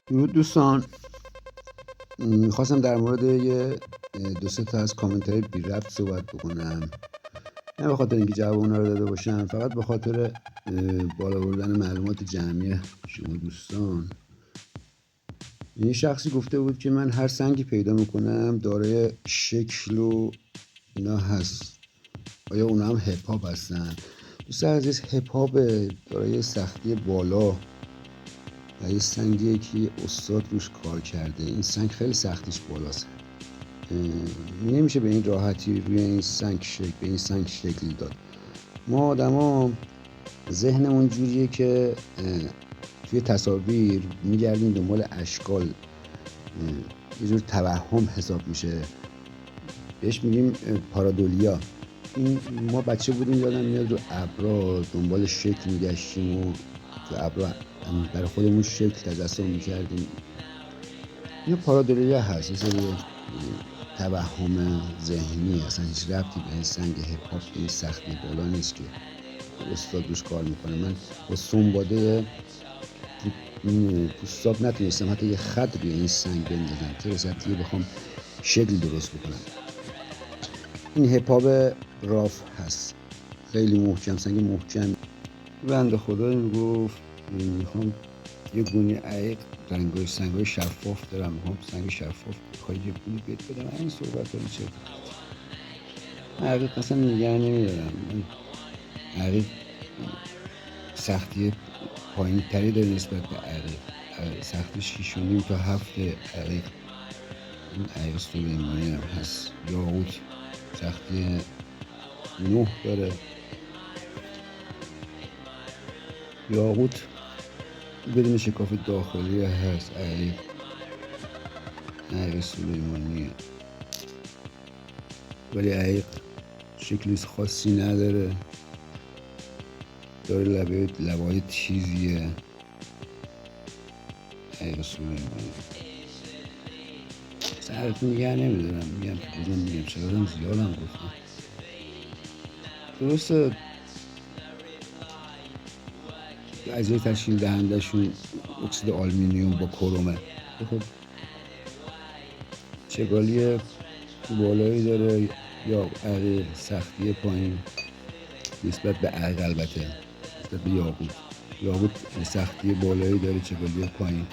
درود دوستان. میخواستم در مورد دو سه تا از کامنت های بی ربط صحبت بکنم، نه به خاطر اینکه جواب اونا رو داده باشم، فقط به خاطر بالا بردن معلومات جمعی شما دوستان. این شخصی گفته بود که من هر سنگی پیدا میکنم دارای شکل و اینا هست. آیا اونا هم هپ هاپ هستن؟ دوست عزیز، هپ هاپ دارای سختی بالا و یه سنگیه که استاد روش کار کرده. این سنگ خیلی سختیش بالاست، نمیشه به این راحتی روی این سنگ شکل داد. ما آدما ذهنمون جوریه که توی تصاویر میگردیم دنبال اشکال، یه جور توهم حساب میشه، بهش میگیم پارادولیا. این ما بچه بودیم یادم میاد رو ابرا دنبال شکل میگشتیم و تو ابرا برای خودمون شکل تجسم میکردیم. این پارادولیا هست، یه سری توهم ذهنی، اصلا هیچ ربطی به این سنگ هپ هاپ این سختی بالا نیست که استاد روش کار میکنه. من با سنباده پوستاب نتونستم حتی یه خط روی این سنگ بندازم، چه رسد بخوام شکل درست بکنم. این هپ هاپ راف هست، خیلی محکم، سنگ محکم. بنده خدا میگفت میخوام یه گونی عیق رنگای سنگای شفاف دارم، میخوام سنگ شفاف بخوای یه گونی بهت بدم. این صحبت رو چه عقیق اصلا نگه نمیدارم. عقیق سختی پایین تری داره نسبت به عقیق، سختی 6.5 تا 7 عقیق. این عقیق سلیمانی هم هست. یاقوت سختی 9 داره. یاقوت بدون شکاف داخلی هست. عقیق سلیمانی ولی عقیق شکلی خاصی نداره، داره لبهای تیزیه. عقیق سلیمانی سرتون نگه نمیدارم، میگم چقدرم زیادم گفتم. درسته اجزای تشکیل دهنده شون اکسید آلومینیوم با کرومه. خب چگالی بالایی داره یا عقیق سختی پایین نسبت به عقیق، البته نسبت به یاقوت سختی بالایی داره، چگالی پایین.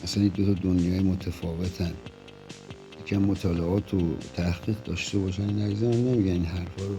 اصلا این دو تا دنیای متفاوتن. یکم مطالعات و تحقیق داشته باشن این عزیزان نمیگن این حرفا رو.